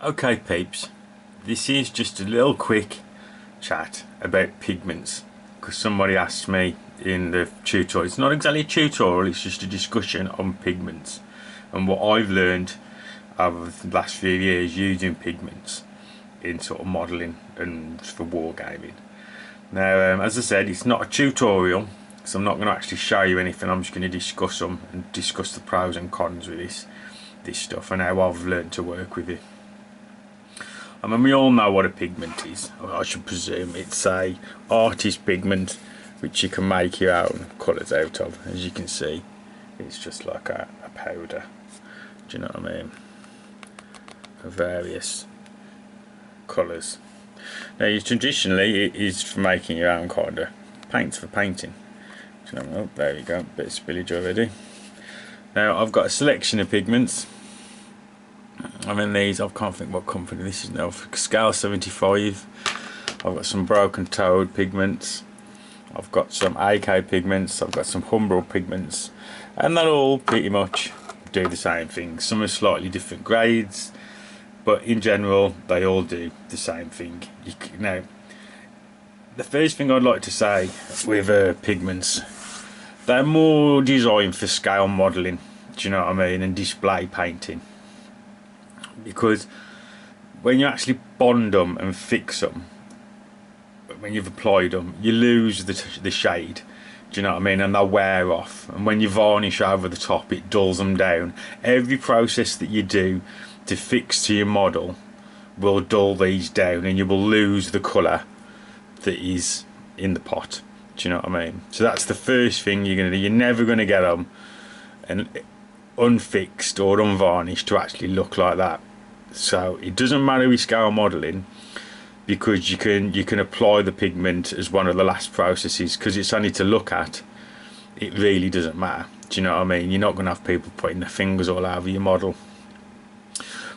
Okay peeps, this is just a little quick chat about pigments because somebody asked me in the tutorial. It's not exactly a tutorial, it's just a discussion on pigments and what I've learned over the last few years using pigments in sort of modelling and for wargaming. Now as I said, it's not a tutorial, so I'm not going to actually show you anything. I'm just going to discuss them and discuss the pros and cons with this stuff and how I've learned to work with it. I mean, we all know what a pigment is. I should presume it's a artist pigment which you can make your own colours out of. As you can see, it's just like a powder. Do you know what I mean? Of various colours. Now, traditionally, it is for making your own kind of paints for painting. Do you know, oh, there you go, bit of spillage already. Now, I've got a selection of pigments. I mean, these, I can't think what company this is now. Scale 75. I've got some Broken Toad pigments. I've got some AK pigments. I've got some Humbrol pigments, and they all pretty much do the same thing. Some are slightly different grades, but in general, they all do the same thing. Now, the first thing I'd like to say with pigments, they're more designed for scale modelling. Do you know what I mean? And display painting. Because when you actually bond them and fix them, when you've applied them, you lose the shade. Do you know what I mean? And they wear off. And when you varnish over the top, it dulls them down. Every process that you do to fix to your model will dull these down, and you will lose the colour that is in the pot. Do you know what I mean? So that's the first thing you're going to do. You're never going to get them and unfixed or unvarnished to actually look like that. So it doesn't matter with scale modelling, because you can apply the pigment as one of the last processes, because it's only to look at. It really doesn't matter. Do you know what I mean? You're not going to have people putting their fingers all over your model.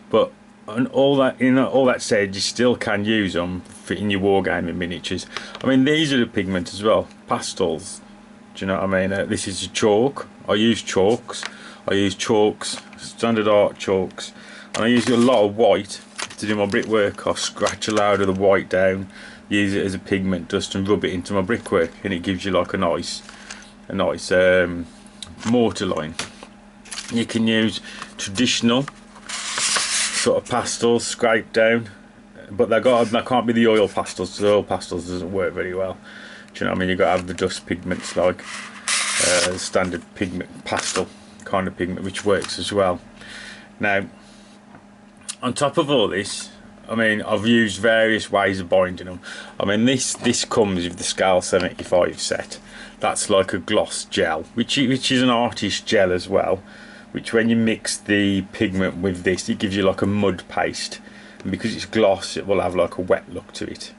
But and all that, you know, all that said, you still can use them in your wargaming miniatures. I mean, these are the pigment as well, pastels. Do you know what I mean? This is a chalk. I use chalks. Standard art chalks, and I use a lot of white to do my brickwork. I scratch a load of the white down, use it as a pigment dust, and rub it into my brickwork, and it gives you like a nice mortar line. You can use traditional sort of pastels scraped down, but they can't be the oil pastels. The oil pastels doesn't work very well. Do you know what I mean? You've got to have the dust pigments like standard pigment pastel kind of pigment, which works as well. Now, on top of all this, I mean, I've used various ways of binding them. I mean, this comes with the Scale 75 set. That's like a gloss gel, which is an artist gel as well, which when you mix the pigment with this, it gives you like a mud paste, and because it's gloss, it will have like a wet look to it.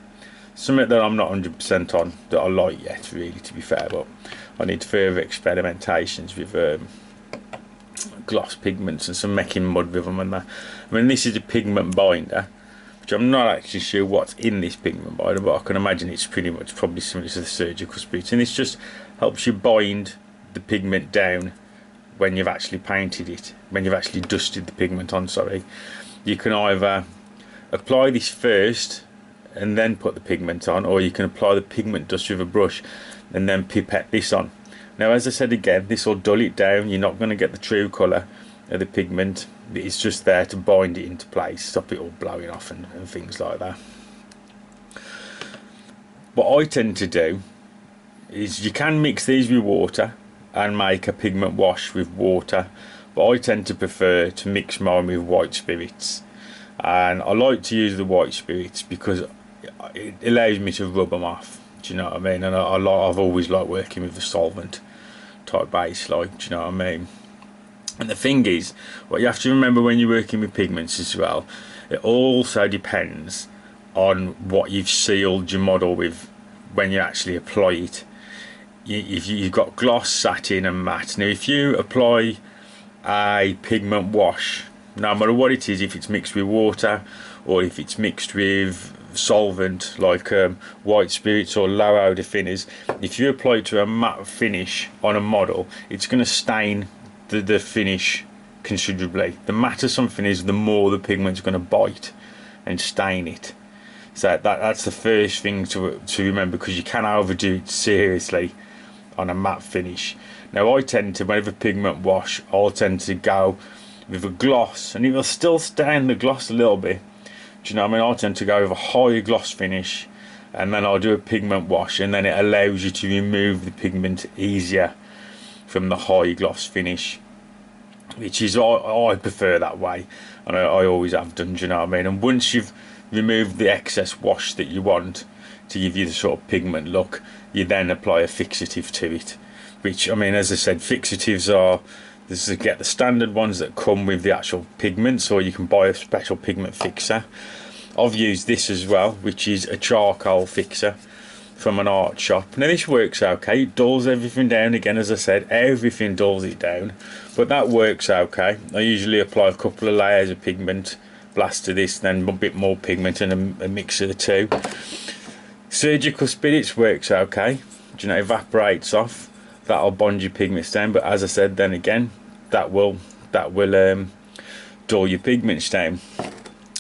Something that I'm not 100% on that I like yet, really, to be fair, but I need further experimentations with gloss pigments and some making mud with them and that. I mean, this is a pigment binder, which I'm not actually sure what's in this pigment binder, but I can imagine it's pretty much probably similar to the surgical spirit, and this just helps you bind the pigment down when you've actually painted it, when you've actually dusted the pigment on, sorry. You can either apply this first and then put the pigment on, or you can apply the pigment dust with a brush and then pipette this on. Now, as I said again, this will dull it down. You're not going to get the true colour of the pigment. It's just there to bind it into place, stop it all blowing off and things like that. What I tend to do is, you can mix these with water and make a pigment wash with water, but I tend to prefer to mix mine with white spirits. And I like to use the white spirits because it allows me to rub them off. Do you know what I mean? And I've always liked working with the solvent type base, like, do you know what I mean? And the thing is, what you have to remember when you're working with pigments as well, it also depends on what you've sealed your model with when you actually apply it. If you've got gloss, satin and matte. Now, if you apply a pigment wash, no matter what it is, if it's mixed with water or if it's mixed with solvent like white spirits or low odor thinners, if you apply it to a matte finish on a model, it's going to stain the finish considerably. The matter something is, the more the pigment's going to bite and stain it. So that's the first thing to remember, because you can overdo it seriously on a matte finish. Now I tend to, whenever pigment wash, I'll tend to go with a gloss, and it will still stain the gloss a little bit. Do you know what I mean? I tend to go with a higher gloss finish, and then I'll do a pigment wash, and then it allows you to remove the pigment easier from the high gloss finish, which is I prefer that way, and I always have done. Do you know what I mean? And once you've removed the excess wash that you want to give you the sort of pigment look, you then apply a fixative to it, which, I mean, as I said, fixatives are, this is, get the standard ones that come with the actual pigments, or you can buy a special pigment fixer. I've used this as well, which is a charcoal fixer from an art shop. Now this works okay, it dulls everything down. Again, as I said, everything dulls it down, but that works okay. I usually apply a couple of layers of pigment, blast to this, then a bit more pigment, and a mix of the two. Surgical spirits works okay. Do you know, evaporates off, that'll bond your pigments down, but as I said, then again, that will dull your pigments down.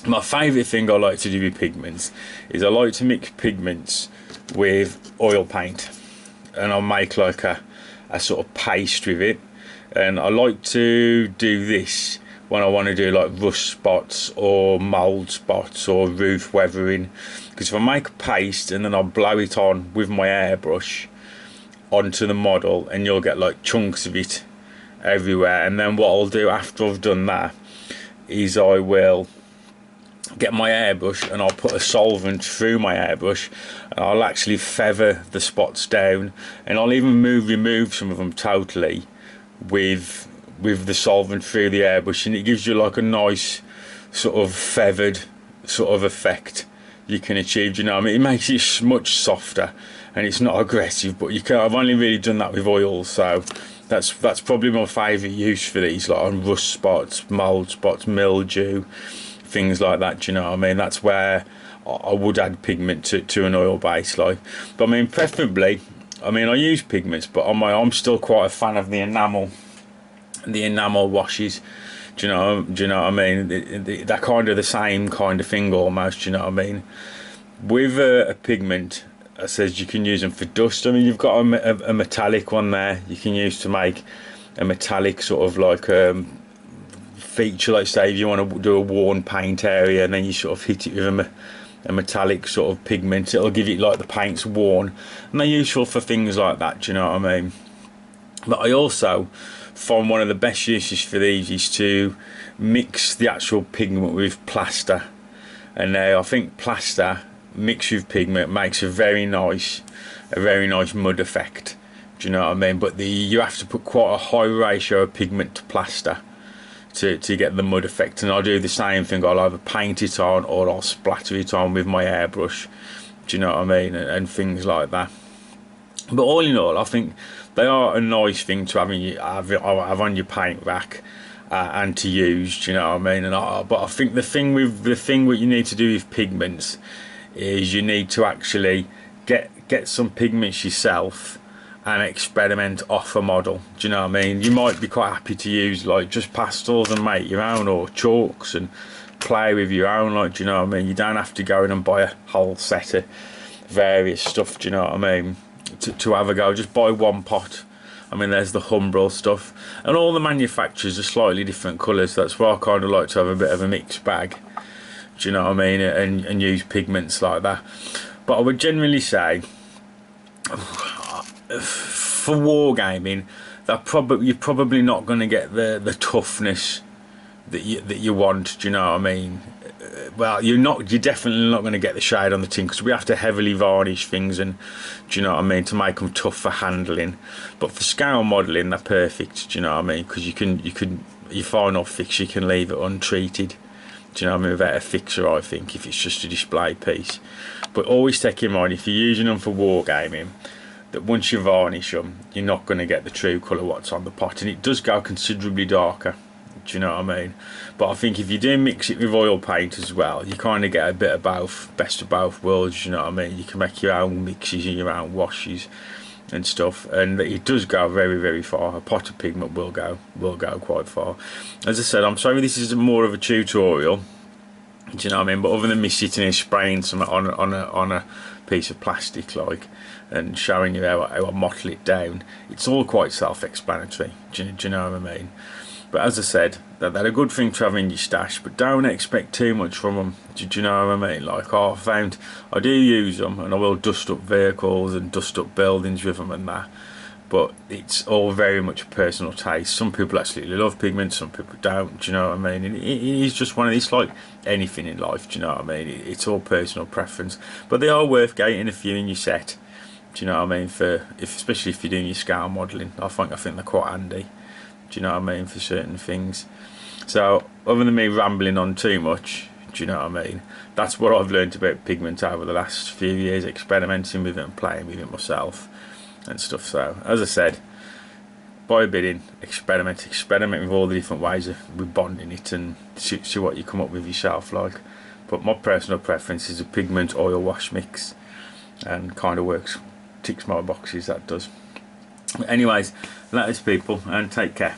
My favourite thing I like to do with pigments is I like to mix pigments with oil paint, and I'll make like a sort of paste with it. And I like to do this when I want to do like rust spots or mould spots or roof weathering, because if I make a paste and then I'll blow it on with my airbrush onto the model, and you'll get like chunks of it everywhere. And then what I'll do after I've done that is I will get my airbrush and I'll put a solvent through my airbrush, and I'll actually feather the spots down, and I'll even remove some of them totally with the solvent through the airbrush, and it gives you like a nice sort of feathered sort of effect you can achieve. Do you know what I mean? It makes it much softer and it's not aggressive, but you can, I've only really done that with oil, so that's probably my favourite use for these, like on rust spots, mould spots, mildew, things like that. Do you know what I mean? That's where I would add pigment to an oil base, like. But I mean, preferably, I mean, I use pigments, but I'm still quite a fan of the enamel washes. Do you know what I mean? They're kind of the same kind of thing almost. Do you know what I mean? With a pigment, it says you can use them for dust. I mean, you've got a metallic one there you can use to make a metallic sort of like feature, like say if you want to do a worn paint area, and then you sort of hit it with a metallic sort of pigment, it'll give it like the paint's worn, and they're useful for things like that. Do you know what I mean? But I also find one of the best uses for these is to mix the actual pigment with plaster, and I think plaster mixed with pigment makes a very nice mud effect. Do you know what I mean? But you have to put quite a high ratio of pigment to plaster to get the mud effect, and I'll do the same thing. I'll either paint it on or I'll splatter it on with my airbrush. Do you know what I mean? And things like that. But all in all, I think they are a nice thing to have on your paint rack and to use. Do you know what I mean? But I think the thing what you need to do with pigments is you need to actually get some pigments yourself and experiment off a model. Do you know what I mean? You might be quite happy to use like just pastels and make your own, or chalks and play with your own, like, do you know what I mean? You don't have to go in and buy a whole set of various stuff. Do you know what I mean? To have a go, just buy one pot. I mean, there's the Humbrol stuff, and all the manufacturers are slightly different colours. That's why I kind of like to have a bit of a mixed bag. Do you know what I mean? And use pigments like that. But I would generally say, for wargaming, you're probably not going to get the toughness that you want. Do you know what I mean? Well, you're definitely not going to get the shade on the tin, because we have to heavily varnish things, and do you know what I mean, to make them tough for handling. But for scale modelling, they're perfect. Do you know what I mean? Because your final fix, you can leave it untreated. Do you know what I mean? Without a fixer, I think, if it's just a display piece. But always take in mind, if you're using them for wargaming, that once you varnish them, you're not going to get the true colour what's on the pot, and it does go considerably darker. Do you know what I mean? But I think if you do mix it with oil paint as well, you kind of get a bit of both, best of both worlds. You know what I mean? You can make your own mixes and your own washes and stuff, and it does go very, very far. A pot of pigment will go quite far. As I said, I'm sorry this is more of a tutorial, do you know what I mean? But other than me sitting here spraying some on a piece of plastic, like, and showing you how I mottle it down, it's all quite self-explanatory. Do you know what I mean? But as I said, they're a good thing to have in your stash, but don't expect too much from them. Do you know what I mean? Like, I found I do use them, and I will dust up vehicles and dust up buildings with them and that. But it's all very much personal taste. Some people absolutely love pigments, some people don't. Do you know what I mean? And it is just one of these, like anything in life. Do you know what I mean? It's all personal preference, but they are worth getting a few in your set. Do you know what I mean? Especially if you're doing your scale modelling, I think they're quite handy. Do you know what I mean, for certain things. So other than me rambling on too much, do you know what I mean, that's what I've learned about pigment over the last few years, experimenting with it and playing with it myself and stuff. So as I said, buy bidding, experiment with all the different ways of rebonding it, and see what you come up with yourself, like. But my personal preference is a pigment oil wash mix, and kind of works, ticks my boxes, that does. Anyways, that is, people, and take care.